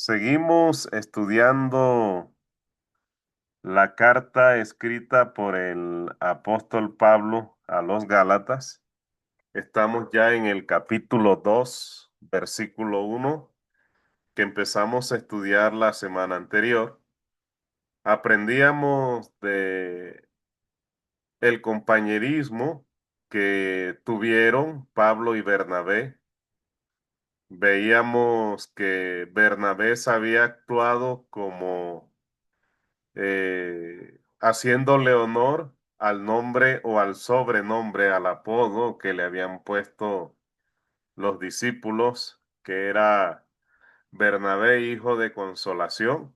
Seguimos estudiando la carta escrita por el apóstol Pablo a los Gálatas. Estamos ya en el capítulo 2, versículo 1, que empezamos a estudiar la semana anterior. Aprendíamos de el compañerismo que tuvieron Pablo y Bernabé. Veíamos que Bernabé se había actuado como haciéndole honor al nombre o al sobrenombre, al apodo que le habían puesto los discípulos, que era Bernabé, hijo de consolación,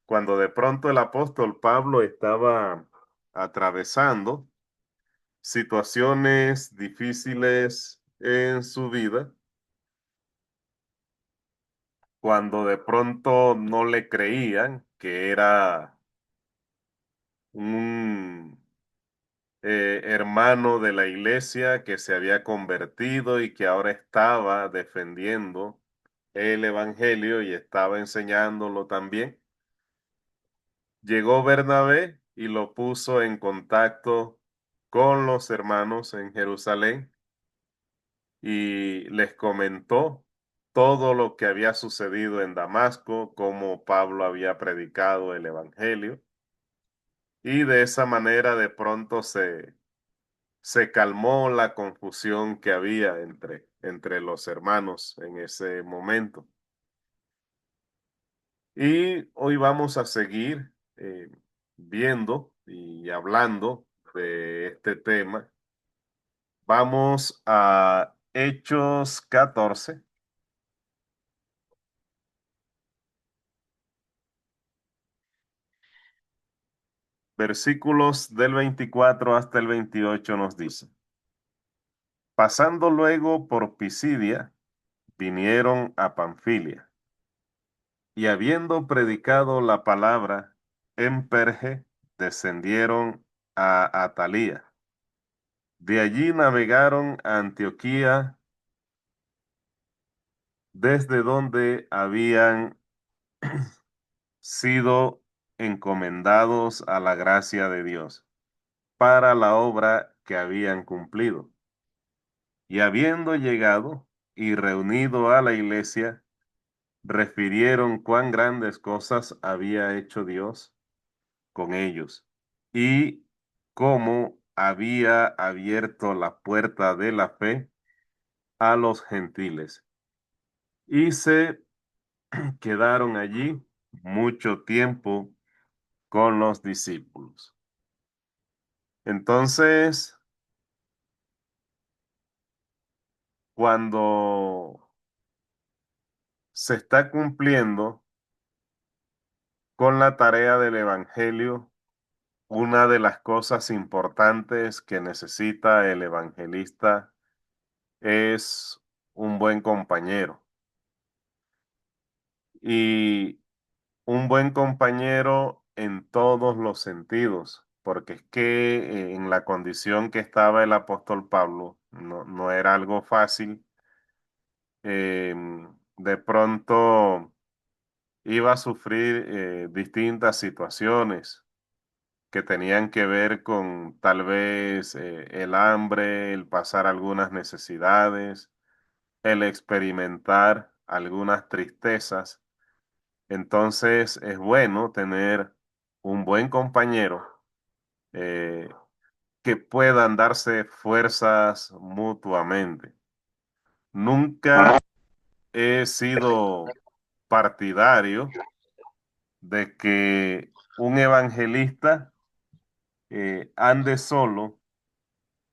cuando de pronto el apóstol Pablo estaba atravesando situaciones difíciles en su vida, cuando de pronto no le creían que era un hermano de la iglesia que se había convertido y que ahora estaba defendiendo el evangelio y estaba enseñándolo también. Llegó Bernabé y lo puso en contacto con los hermanos en Jerusalén y les comentó todo lo que había sucedido en Damasco, cómo Pablo había predicado el evangelio, y de esa manera de pronto se calmó la confusión que había entre los hermanos en ese momento. Y hoy vamos a seguir viendo y hablando de este tema. Vamos a Hechos 14, versículos del 24 hasta el 28 nos dice: Pasando luego por Pisidia, vinieron a Panfilia, y habiendo predicado la palabra en Perge, descendieron a Atalía. De allí navegaron a Antioquía, desde donde habían sido encomendados a la gracia de Dios para la obra que habían cumplido. Y habiendo llegado y reunido a la iglesia, refirieron cuán grandes cosas había hecho Dios con ellos y cómo había abierto la puerta de la fe a los gentiles. Y se quedaron allí mucho tiempo con los discípulos. Entonces, cuando se está cumpliendo con la tarea del evangelio, una de las cosas importantes que necesita el evangelista es un buen compañero. Y un buen compañero en todos los sentidos, porque es que en la condición que estaba el apóstol Pablo, no era algo fácil. De pronto iba a sufrir distintas situaciones que tenían que ver con tal vez el hambre, el pasar algunas necesidades, el experimentar algunas tristezas. Entonces es bueno tener un buen compañero eh, que puedan darse fuerzas mutuamente. Nunca he sido partidario de que un evangelista ande solo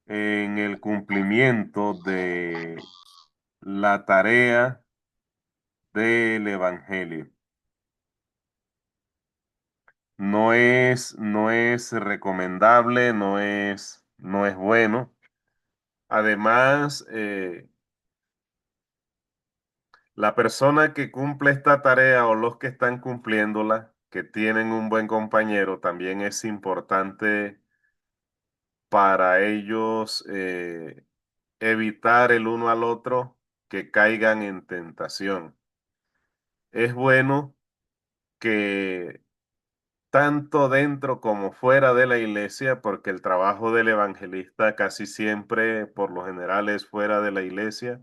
en el cumplimiento de la tarea del evangelio. No es recomendable, no es bueno. Además, la persona que cumple esta tarea o los que están cumpliéndola, que tienen un buen compañero, también es importante para ellos evitar el uno al otro que caigan en tentación. es bueno que tanto dentro como fuera de la iglesia, porque el trabajo del evangelista casi siempre, por lo general, es fuera de la iglesia.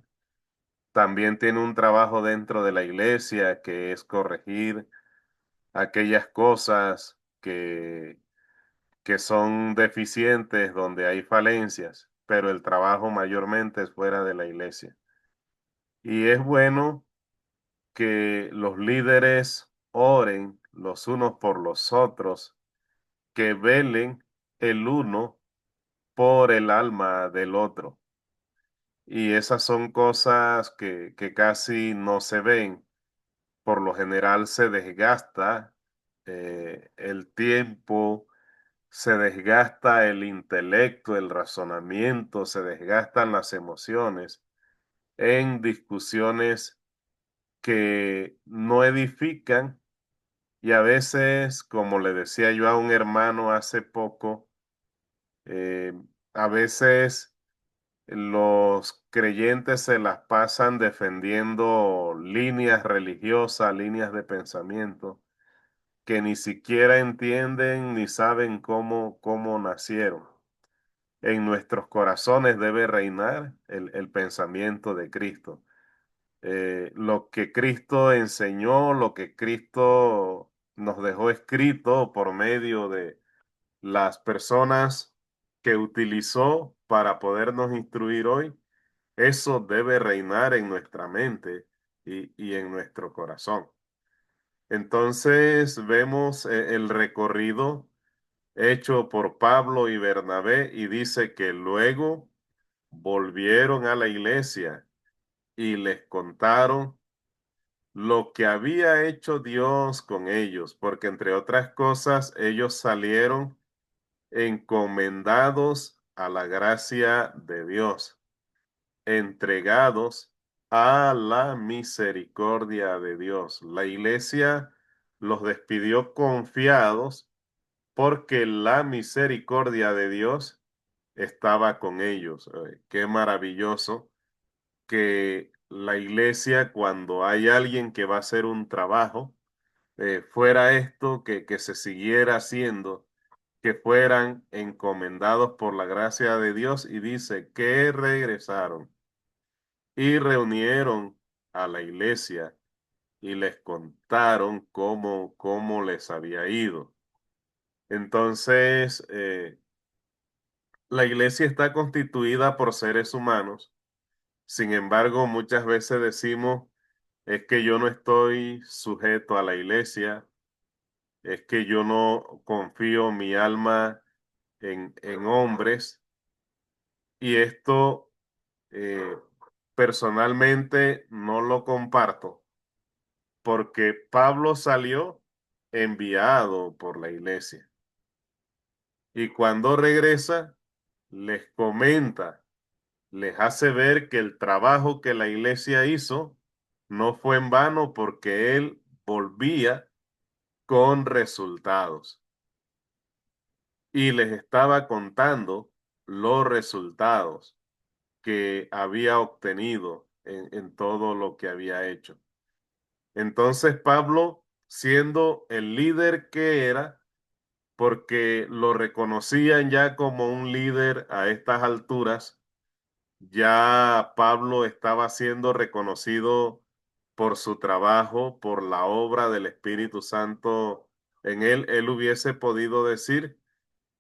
También tiene un trabajo dentro de la iglesia que es corregir aquellas cosas que son deficientes, donde hay falencias, pero el trabajo mayormente es fuera de la iglesia. Y es bueno que los líderes oren los unos por los otros, que velen el uno por el alma del otro. Y esas son cosas que casi no se ven. Por lo general se desgasta el tiempo, se desgasta el intelecto, el razonamiento, se desgastan las emociones en discusiones que no edifican y a veces, como le decía yo a un hermano hace poco, eh, a veces los creyentes se las pasan defendiendo líneas religiosas, líneas de pensamiento, que ni siquiera entienden ni saben cómo nacieron. En nuestros corazones debe reinar el pensamiento de Cristo. Lo que Cristo enseñó, lo que Cristo nos dejó escrito por medio de las personas que utilizó para podernos instruir hoy, eso debe reinar en nuestra mente y en nuestro corazón. Entonces vemos el recorrido hecho por Pablo y Bernabé y dice que luego volvieron a la iglesia y les contaron lo que había hecho Dios con ellos, porque entre otras cosas ellos salieron encomendados a la gracia de Dios, entregados a la misericordia de Dios. La iglesia los despidió confiados porque la misericordia de Dios estaba con ellos. Qué maravilloso que la iglesia, cuando hay alguien que va a hacer un trabajo, fuera esto que se siguiera haciendo, que fueran encomendados por la gracia de Dios y dice que regresaron y reunieron a la iglesia y les contaron cómo les había ido. Entonces, la iglesia está constituida por seres humanos. Sin embargo, muchas veces decimos, es que yo no estoy sujeto a la iglesia, es que yo no confío mi alma en hombres. Y esto eh, personalmente no lo comparto porque Pablo salió enviado por la iglesia y cuando regresa les comenta, les hace ver que el trabajo que la iglesia hizo no fue en vano porque él volvía con resultados y les estaba contando los resultados que había obtenido en todo lo que había hecho. Entonces Pablo, siendo el líder que era, porque lo reconocían ya como un líder a estas alturas, ya Pablo estaba siendo reconocido por su trabajo, por la obra del Espíritu Santo en él. Él hubiese podido decir,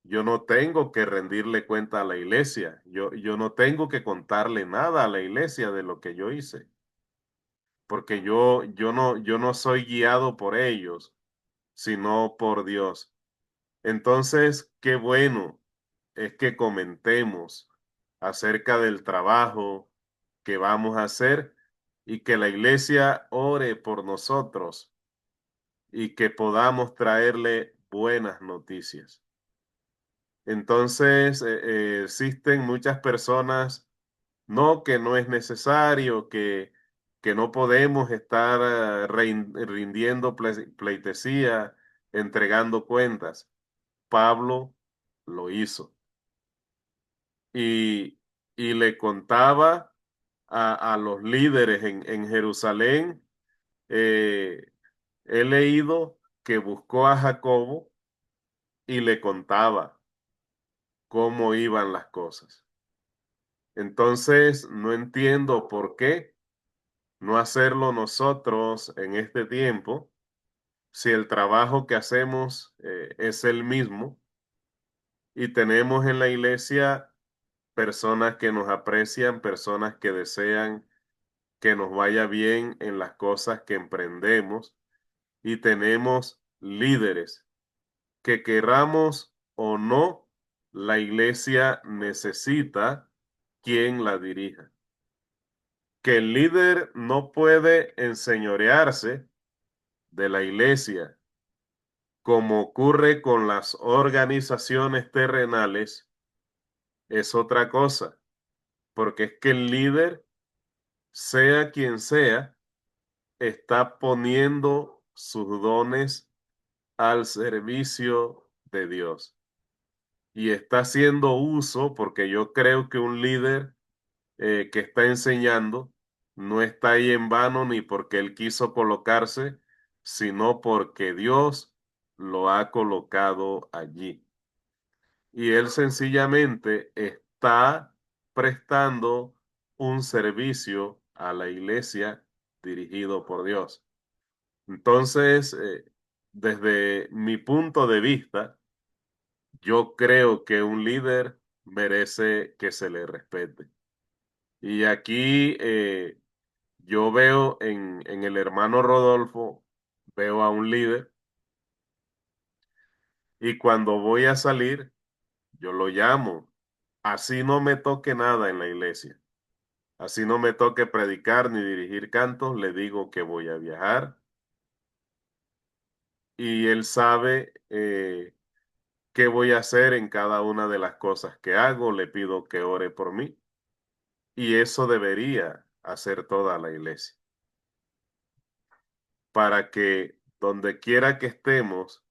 yo no tengo que rendirle cuenta a la iglesia, yo no tengo que contarle nada a la iglesia de lo que yo hice, porque yo no soy guiado por ellos, sino por Dios. Entonces, qué bueno es que comentemos acerca del trabajo que vamos a hacer y que la iglesia ore por nosotros y que podamos traerle buenas noticias. Entonces, existen muchas personas, no, que no es necesario, que no podemos estar rindiendo pleitesía, entregando cuentas. Pablo lo hizo y, y le contaba a los líderes en Jerusalén eh, he leído que buscó a Jacobo y le contaba cómo iban las cosas. Entonces, no entiendo por qué no hacerlo nosotros en este tiempo, si el trabajo que hacemos es el mismo y tenemos en la iglesia personas que nos aprecian, personas que desean que nos vaya bien en las cosas que emprendemos y tenemos líderes que querramos o no, la iglesia necesita quien la dirija. Que el líder no puede enseñorearse de la iglesia, como ocurre con las organizaciones terrenales, es otra cosa, porque es que el líder, sea quien sea, está poniendo sus dones al servicio de Dios y está haciendo uso, porque yo creo que un líder que está enseñando no está ahí en vano ni porque él quiso colocarse, sino porque Dios lo ha colocado allí. Y él sencillamente está prestando un servicio a la iglesia dirigido por Dios. Entonces, desde mi punto de vista, yo creo que un líder merece que se le respete. Y aquí yo veo en el hermano Rodolfo, veo a un líder y cuando voy a salir, yo lo llamo. Así no me toque nada en la iglesia. Así no me toque predicar ni dirigir cantos, le digo que voy a viajar y él sabe qué voy a hacer en cada una de las cosas que hago, le pido que ore por mí y eso debería hacer toda la iglesia para que donde quiera que estemos,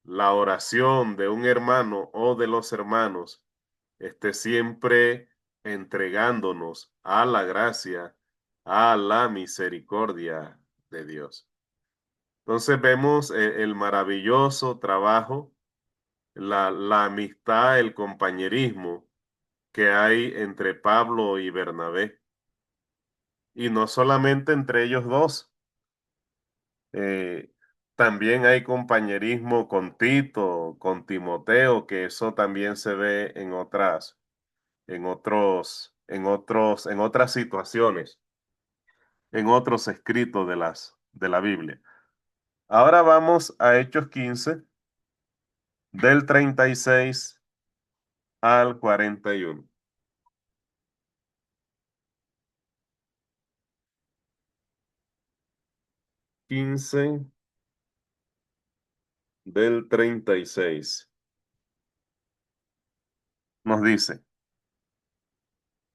la oración de un hermano o de los hermanos esté siempre entregándonos a la gracia, a la misericordia de Dios. Entonces vemos el maravilloso trabajo, la amistad, el compañerismo que hay entre Pablo y Bernabé. Y no solamente entre ellos dos, eh, también hay compañerismo con Tito, con Timoteo, que eso también se ve en otras situaciones, en otros escritos de la Biblia. Ahora vamos a Hechos 15 del 36 al 41. 15 del 36. Nos dice,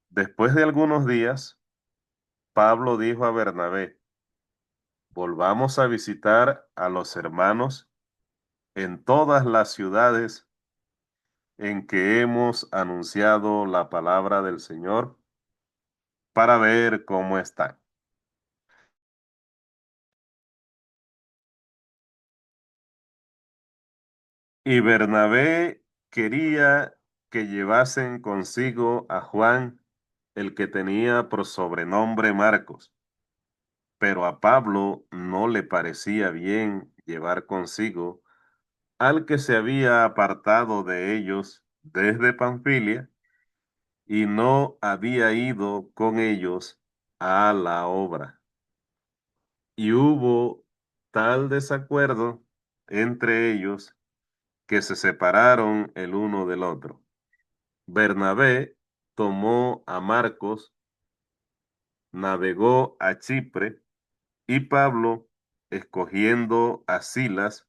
después de algunos días, Pablo dijo a Bernabé, volvamos a visitar a los hermanos en todas las ciudades en que hemos anunciado la palabra del Señor para ver cómo están. Y Bernabé quería que llevasen consigo a Juan, el que tenía por sobrenombre Marcos, pero a Pablo no le parecía bien llevar consigo al que se había apartado de ellos desde Panfilia y no había ido con ellos a la obra. Y hubo tal desacuerdo entre ellos que se separaron el uno del otro. Bernabé tomó a Marcos, navegó a Chipre y Pablo, escogiendo a Silas,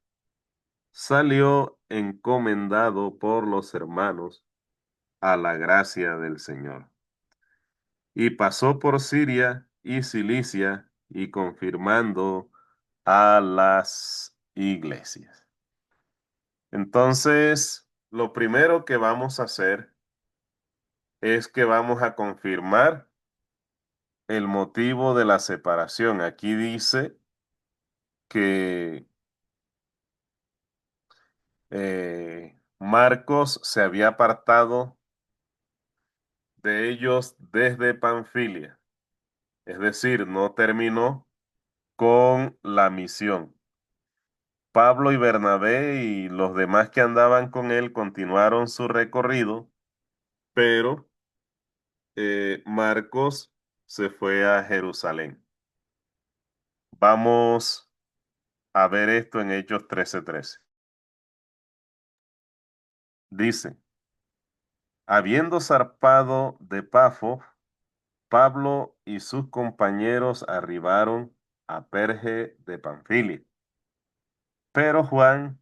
salió encomendado por los hermanos a la gracia del Señor. Y pasó por Siria y Cilicia y confirmando a las iglesias. Entonces, lo primero que vamos a hacer es que vamos a confirmar el motivo de la separación. Aquí dice que Marcos se había apartado de ellos desde Panfilia, es decir, no terminó con la misión. Pablo y Bernabé y los demás que andaban con él continuaron su recorrido, pero Marcos se fue a Jerusalén. Vamos a ver esto en Hechos 13:13. Dice, habiendo zarpado de Pafo, Pablo y sus compañeros arribaron a Perge de Panfilia. Pero Juan,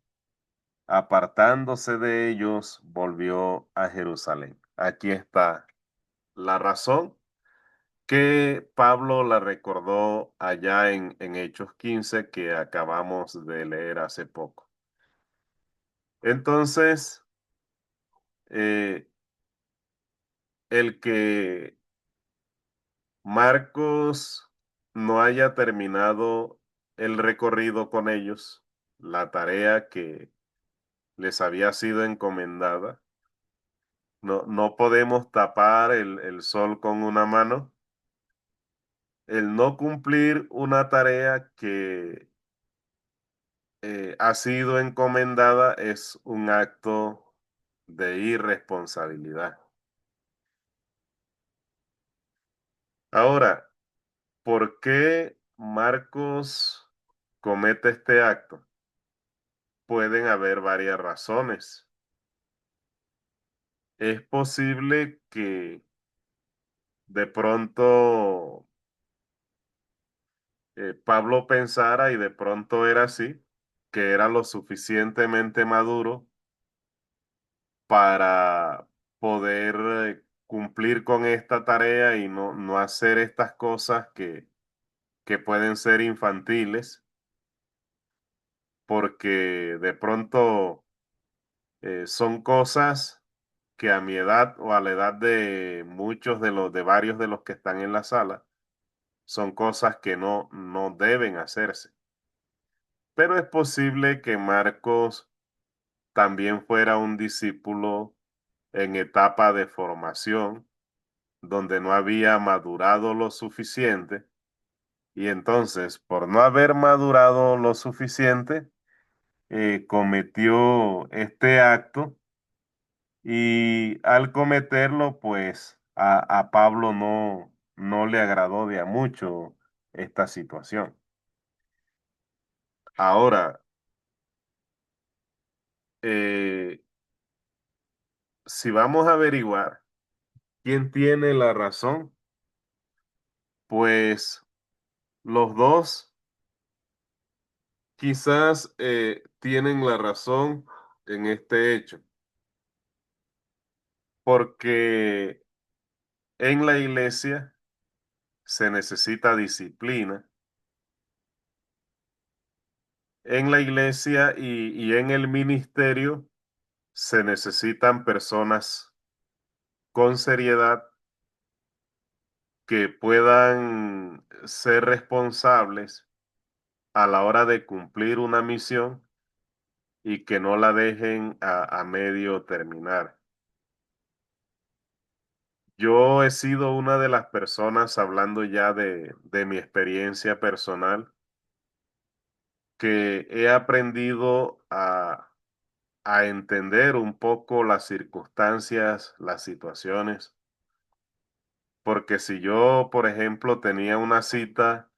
apartándose de ellos, volvió a Jerusalén. Aquí está la razón que Pablo la recordó allá en Hechos 15 que acabamos de leer hace poco. Entonces, eh, el que Marcos no haya terminado el recorrido con ellos, la tarea que les había sido encomendada, no podemos tapar el sol con una mano. El no cumplir una tarea que ha sido encomendada es un acto de irresponsabilidad. Ahora, ¿por qué Marcos comete este acto? Pueden haber varias razones. Es posible que de pronto Pablo pensara, y de pronto era así, que era lo suficientemente maduro para poder cumplir con esta tarea y no hacer estas cosas que pueden ser infantiles, porque de pronto son cosas que a mi edad o a la edad de muchos de varios de los que están en la sala, son cosas que no deben hacerse. Pero es posible que Marcos también fuera un discípulo en etapa de formación, donde no había madurado lo suficiente, y entonces, por no haber madurado lo suficiente, cometió este acto y al cometerlo, pues a Pablo no le agradó de a mucho esta situación. Ahora, eh, si vamos a averiguar quién tiene la razón, pues los dos quizás tienen la razón en este hecho, porque en la iglesia se necesita disciplina, en la iglesia y en el ministerio se necesitan personas con seriedad que puedan ser responsables a la hora de cumplir una misión y que no la dejen a medio terminar. Yo he sido una de las personas, hablando ya de mi experiencia personal, que he aprendido a entender un poco las circunstancias, las situaciones, porque si yo, por ejemplo, tenía una cita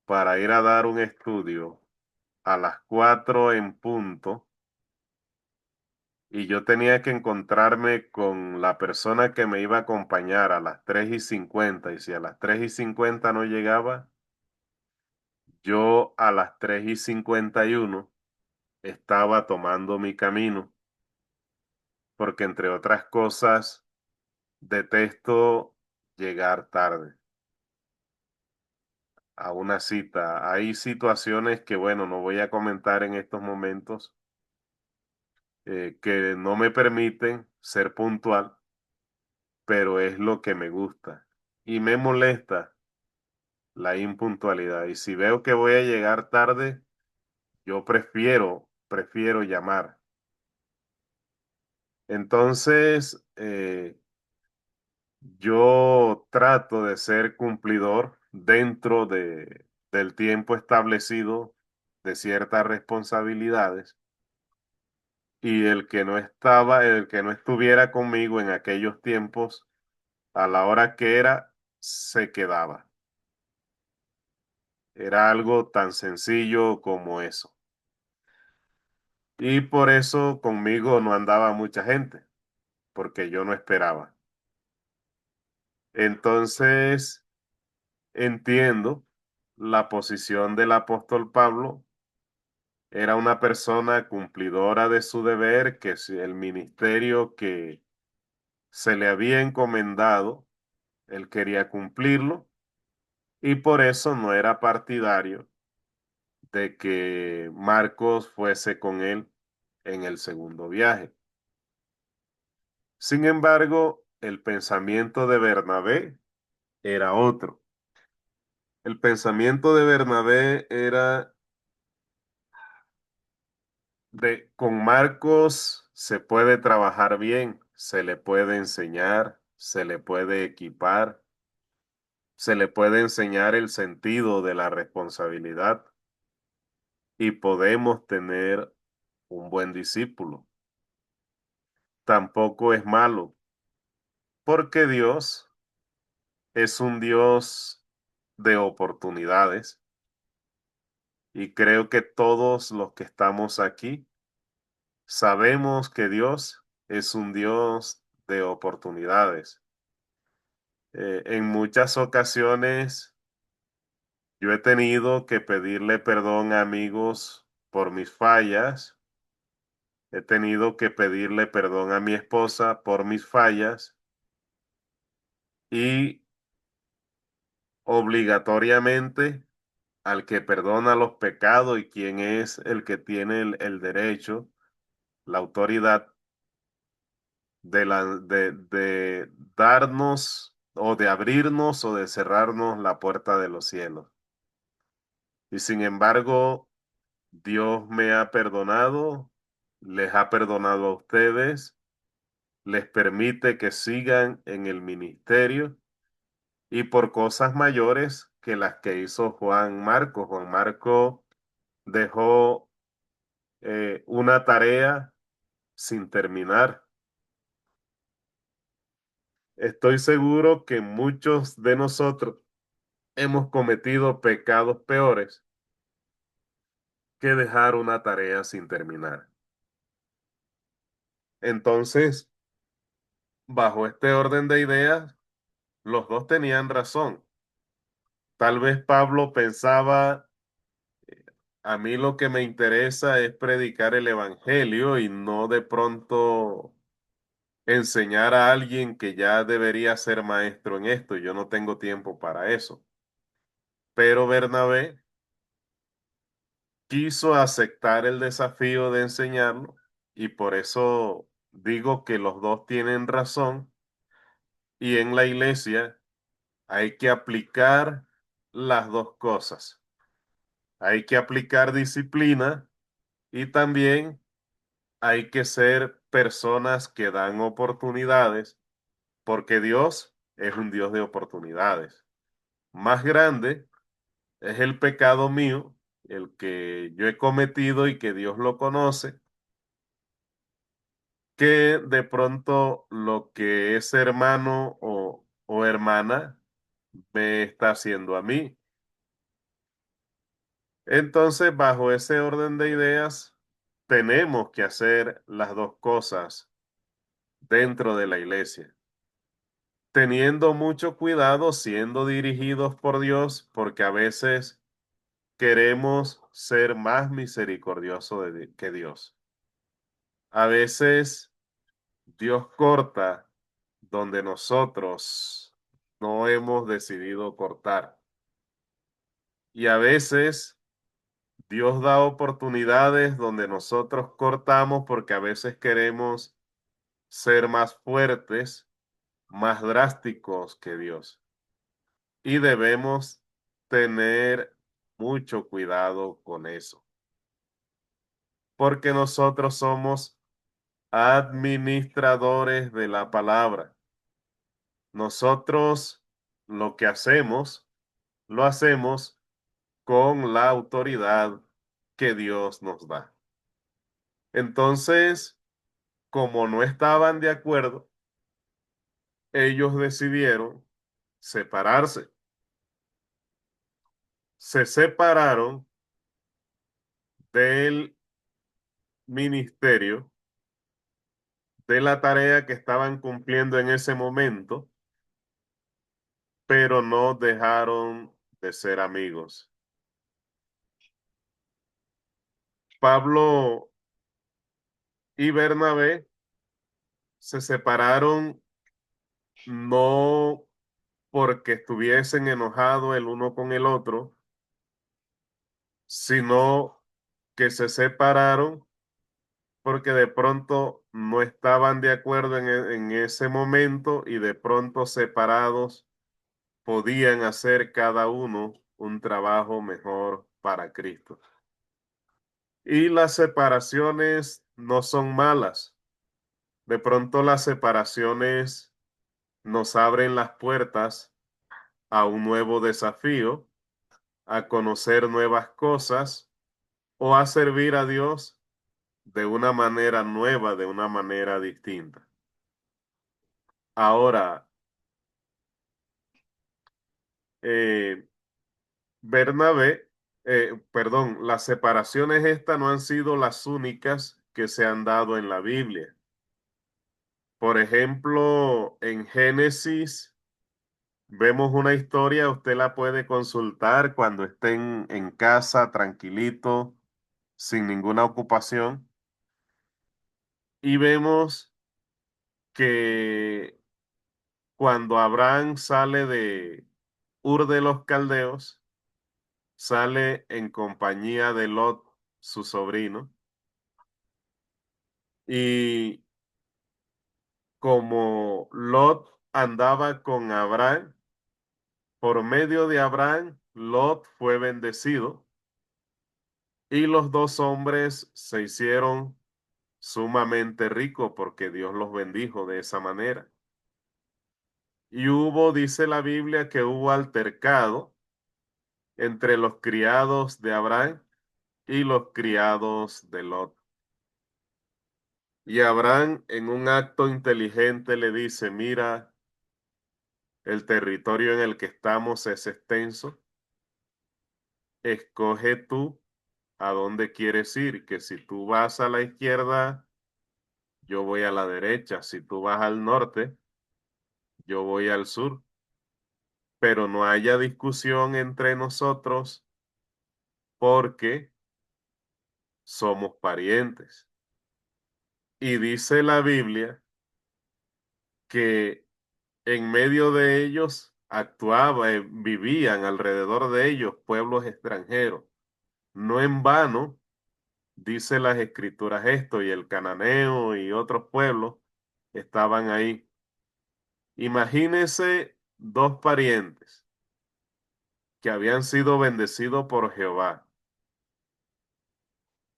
para ir a dar un estudio a las 4 en punto y yo tenía que encontrarme con la persona que me iba a acompañar a las 3:50 y si a las 3:50 no llegaba, yo a las 3:51 estaba tomando mi camino, porque entre otras cosas, detesto llegar tarde a una cita. Hay situaciones que, bueno, no voy a comentar en estos momentos, que no me permiten ser puntual, pero es lo que me gusta. Y me molesta la impuntualidad. Y si veo que voy a llegar tarde, yo prefiero llamar. Entonces, yo trato de ser cumplidor dentro del tiempo establecido de ciertas responsabilidades y el que no estuviera conmigo en aquellos tiempos, a la hora que era, se quedaba. Era algo tan sencillo como eso. Y por eso conmigo no andaba mucha gente, porque yo no esperaba. Entonces, entiendo la posición del apóstol Pablo. Era una persona cumplidora de su deber, que si el ministerio que se le había encomendado, él quería cumplirlo y por eso no era partidario de que Marcos fuese con él en el segundo viaje. Sin embargo, el pensamiento de Bernabé era otro. El pensamiento de Bernabé era con Marcos se puede trabajar bien, se le puede enseñar, se le puede equipar, se le puede enseñar el sentido de la responsabilidad y podemos tener un buen discípulo. Tampoco es malo, porque Dios es un Dios de oportunidades y creo que todos los que estamos aquí sabemos que Dios es un Dios de oportunidades. En muchas ocasiones yo he tenido que pedirle perdón a amigos por mis fallas. He tenido que pedirle perdón a mi esposa por mis fallas y obligatoriamente al que perdona los pecados y quien es el que tiene el derecho, la autoridad de darnos o de abrirnos o de cerrarnos la puerta de los cielos. Y sin embargo, Dios me ha perdonado, les ha perdonado a ustedes, les permite que sigan en el ministerio y por cosas mayores que las que hizo Juan Marco. Juan Marco dejó una tarea sin terminar. Estoy seguro que muchos de nosotros hemos cometido pecados peores que dejar una tarea sin terminar. Entonces, bajo este orden de ideas, los dos tenían razón. Tal vez Pablo pensaba, a mí lo que me interesa es predicar el evangelio y no de pronto enseñar a alguien que ya debería ser maestro en esto. Yo no tengo tiempo para eso. Pero Bernabé quiso aceptar el desafío de enseñarlo y por eso digo que los dos tienen razón y en la iglesia hay que aplicar las dos cosas. Hay que aplicar disciplina y también hay que ser personas que dan oportunidades, porque Dios es un Dios de oportunidades. Más grande es el pecado mío, el que yo he cometido y que Dios lo conoce, que de pronto lo que ese hermano o hermana me está haciendo a mí. Entonces, bajo ese orden de ideas, tenemos que hacer las dos cosas dentro de la iglesia, teniendo mucho cuidado, siendo dirigidos por Dios, porque a veces queremos ser más misericordiosos que Dios. A veces Dios corta donde nosotros no hemos decidido cortar. Y a veces Dios da oportunidades donde nosotros cortamos porque a veces queremos ser más fuertes, más drásticos que Dios. Y debemos tener mucho cuidado con eso, porque nosotros somos administradores de la palabra. Nosotros lo que hacemos, lo hacemos con la autoridad que Dios nos da. Entonces, como no estaban de acuerdo, ellos decidieron separarse. Se separaron del ministerio, de la tarea que estaban cumpliendo en ese momento, pero no dejaron de ser amigos. Pablo y Bernabé se separaron no porque estuviesen enojados el uno con el otro, sino que se separaron porque de pronto no estaban de acuerdo en ese momento y de pronto separados podían hacer cada uno un trabajo mejor para Cristo. Y las separaciones no son malas. De pronto las separaciones nos abren las puertas a un nuevo desafío, a conocer nuevas cosas o a servir a Dios de una manera nueva, de una manera distinta. Ahora, eh, Bernabé, perdón, las separaciones estas no han sido las únicas que se han dado en la Biblia. Por ejemplo, en Génesis vemos una historia, usted la puede consultar cuando estén en casa, tranquilito, sin ninguna ocupación, y vemos que cuando Abraham sale de Ur de los Caldeos, sale en compañía de Lot, su sobrino, y como Lot andaba con Abraham, por medio de Abraham, Lot fue bendecido y los dos hombres se hicieron sumamente ricos porque Dios los bendijo de esa manera. Y hubo, dice la Biblia, que hubo altercado entre los criados de Abraham y los criados de Lot. Y Abraham, en un acto inteligente, le dice, mira, el territorio en el que estamos es extenso, escoge tú a dónde quieres ir, que si tú vas a la izquierda, yo voy a la derecha, si tú vas al norte, yo voy al sur, pero no haya discusión entre nosotros porque somos parientes. Y dice la Biblia que en medio de ellos vivían alrededor de ellos pueblos extranjeros. No en vano dice las escrituras esto, y el cananeo y otros pueblos estaban ahí. Imagínese dos parientes que habían sido bendecidos por Jehová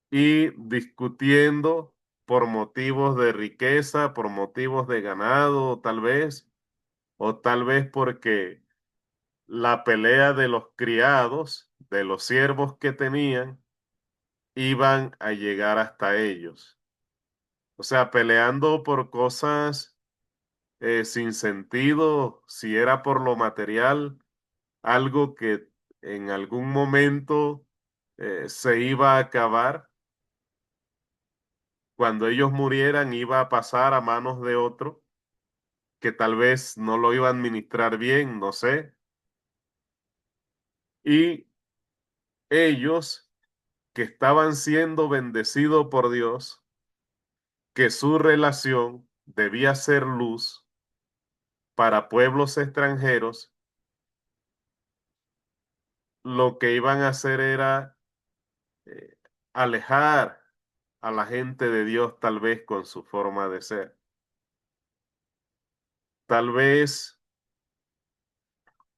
y discutiendo por motivos de riqueza, por motivos de ganado, o tal vez porque la pelea de los criados, de los siervos que tenían, iban a llegar hasta ellos. O sea, peleando por cosas sin sentido, si era por lo material, algo que en algún momento se iba a acabar, cuando ellos murieran iba a pasar a manos de otro que tal vez no lo iba a administrar bien, no sé. Y ellos que estaban siendo bendecidos por Dios, que su relación debía ser luz para pueblos extranjeros, lo que iban a hacer era eh, alejar a la gente de Dios tal vez con su forma de ser. Tal vez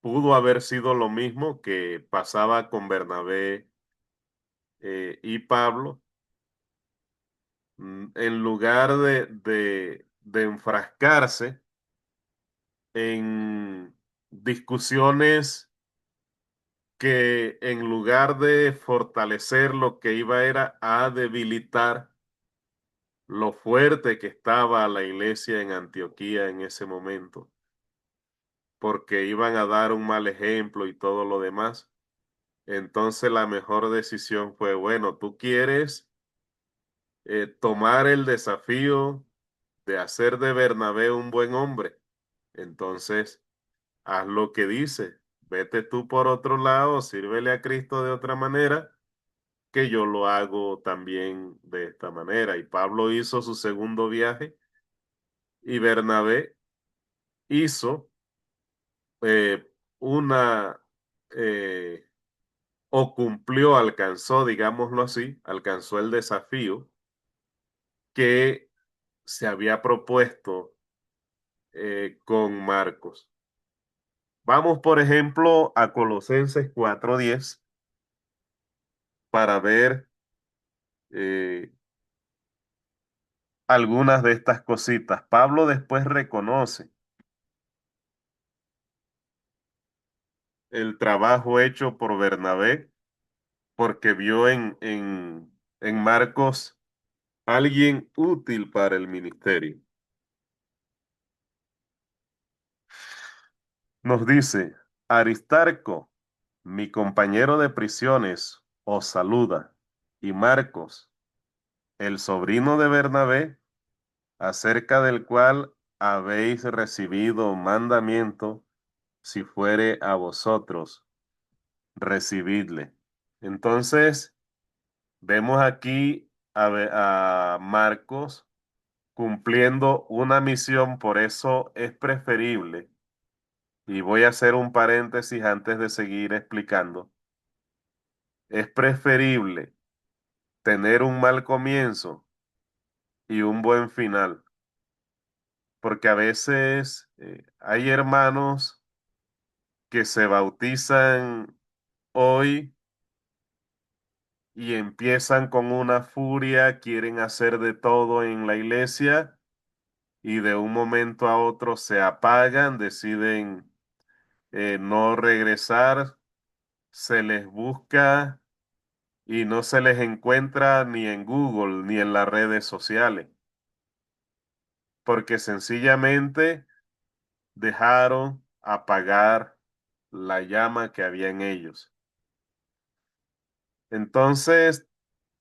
pudo haber sido lo mismo que pasaba con Bernabé y Pablo. En lugar de enfrascarse en discusiones que en lugar de fortalecer lo que iba era a debilitar lo fuerte que estaba la iglesia en Antioquía en ese momento, porque iban a dar un mal ejemplo y todo lo demás. Entonces la mejor decisión fue, bueno, tú quieres tomar el desafío de hacer de Bernabé un buen hombre. Entonces, haz lo que dice. Vete tú por otro lado, sírvele a Cristo de otra manera, que yo lo hago también de esta manera. Y Pablo hizo su segundo viaje y Bernabé hizo eh, una, eh, o cumplió, alcanzó, digámoslo así, alcanzó el desafío que se había propuesto con Marcos. Vamos, por ejemplo, a Colosenses 4:10 para ver eh, algunas de estas cositas. Pablo después reconoce el trabajo hecho por Bernabé porque vio en Marcos alguien útil para el ministerio. Nos dice, Aristarco, mi compañero de prisiones, os saluda, y Marcos, el sobrino de Bernabé, acerca del cual habéis recibido mandamiento, si fuere a vosotros, recibidle. Entonces, vemos aquí a Marcos cumpliendo una misión, por eso es preferible, y voy a hacer un paréntesis antes de seguir explicando, es preferible tener un mal comienzo y un buen final, porque a veces hay hermanos que se bautizan hoy y empiezan con una furia, quieren hacer de todo en la iglesia y de un momento a otro se apagan, deciden no regresar, se les busca y no se les encuentra ni en Google ni en las redes sociales, porque sencillamente dejaron apagar la llama que había en ellos. Entonces,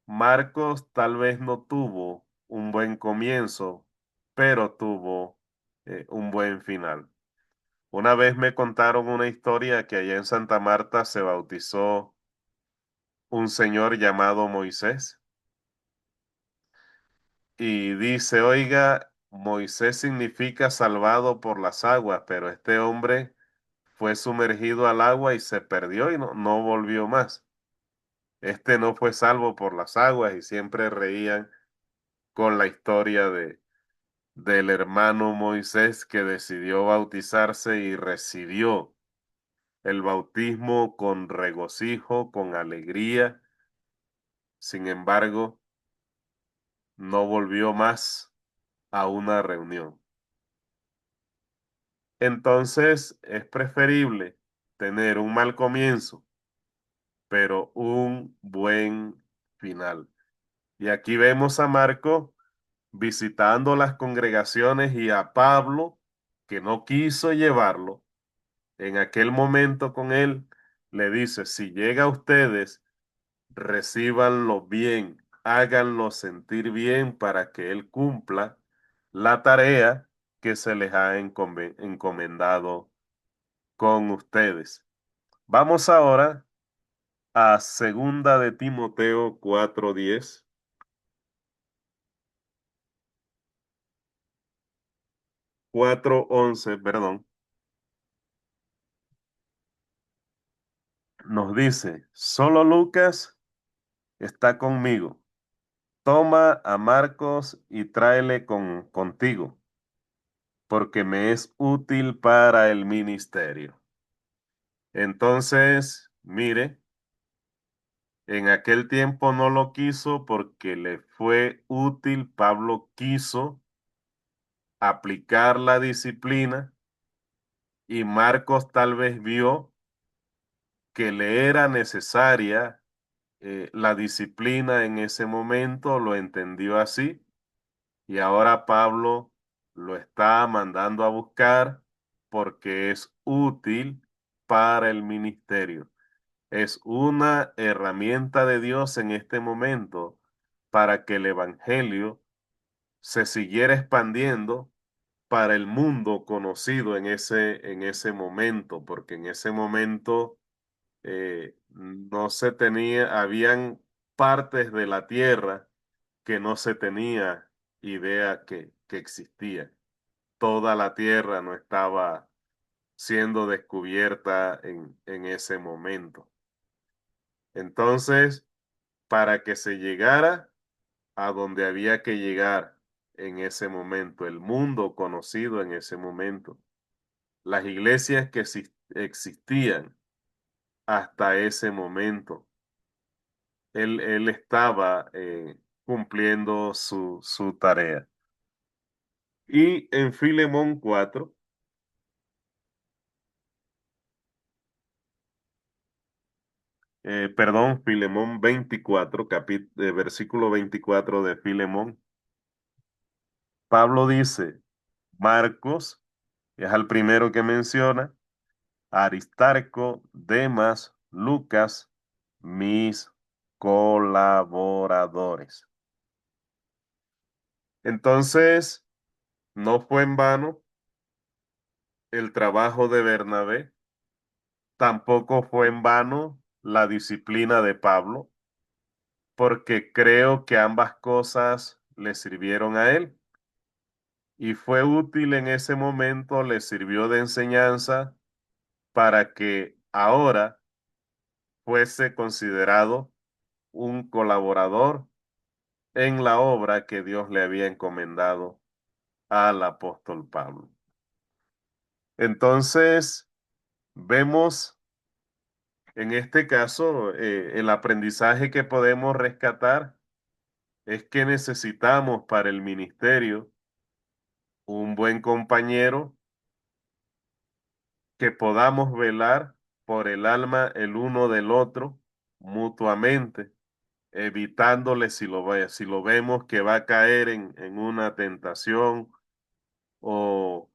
Marcos tal vez no tuvo un buen comienzo, pero tuvo un buen final. Una vez me contaron una historia que allá en Santa Marta se bautizó un señor llamado Moisés y dice, oiga, Moisés significa salvado por las aguas, pero este hombre fue sumergido al agua y se perdió y no volvió más. Este no fue salvo por las aguas y siempre reían con la historia del hermano Moisés que decidió bautizarse y recibió el bautismo con regocijo, con alegría. Sin embargo, no volvió más a una reunión. Entonces, es preferible tener un mal comienzo, pero un buen final. Y aquí vemos a Marco visitando las congregaciones y a Pablo, que no quiso llevarlo, en aquel momento con él, le dice, si llega a ustedes, recíbanlo bien, háganlo sentir bien para que él cumpla la tarea que se les ha encomendado con ustedes. Vamos ahora a segunda de Timoteo 4:11, perdón, nos dice, solo Lucas está conmigo. Toma a Marcos y tráele contigo, porque me es útil para el ministerio. Entonces, mire, en aquel tiempo no lo quiso porque le fue útil. Pablo quiso aplicar la disciplina y Marcos tal vez vio que le era necesaria la disciplina en ese momento, lo entendió así y ahora Pablo lo está mandando a buscar porque es útil para el ministerio. Es una herramienta de Dios en este momento para que el evangelio se siguiera expandiendo para el mundo conocido en ese momento, porque en ese momento no se tenía, habían partes de la tierra que no se tenía idea que existía. Toda la tierra no estaba siendo descubierta en ese momento. Entonces, para que se llegara a donde había que llegar en ese momento, el mundo conocido en ese momento, las iglesias que existían hasta ese momento, él estaba cumpliendo su tarea. Y en Filemón 4, perdón, Filemón 24, versículo 24 de Filemón, Pablo dice, Marcos, es al primero que menciona, Aristarco, Demas, Lucas, mis colaboradores. Entonces, no fue en vano el trabajo de Bernabé, tampoco fue en vano la disciplina de Pablo, porque creo que ambas cosas le sirvieron a él y fue útil en ese momento, le sirvió de enseñanza para que ahora fuese considerado un colaborador en la obra que Dios le había encomendado al apóstol Pablo. Entonces, vemos en este caso el aprendizaje que podemos rescatar es que necesitamos para el ministerio un buen compañero que podamos velar por el alma el uno del otro mutuamente, evitándole si lo vemos que va a caer en una tentación o,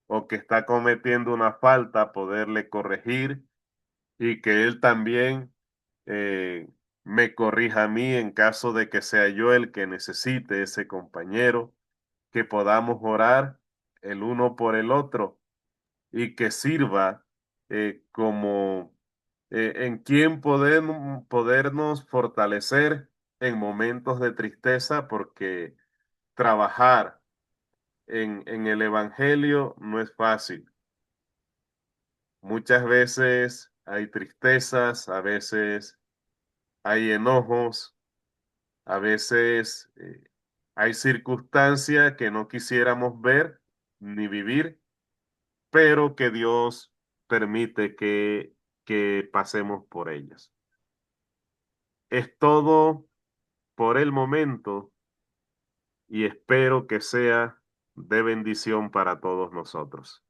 o que está cometiendo una falta, poderle corregir y que él también eh, me corrija a mí en caso de que sea yo el que necesite ese compañero, que podamos orar el uno por el otro y que sirva como en quien podernos fortalecer en momentos de tristeza, porque trabajar en el Evangelio no es fácil. Muchas veces hay tristezas, a veces hay enojos, a veces hay circunstancias que no quisiéramos ver ni vivir, pero que Dios permite que pasemos por ellas. Es todo por el momento y espero que sea de bendición para todos nosotros.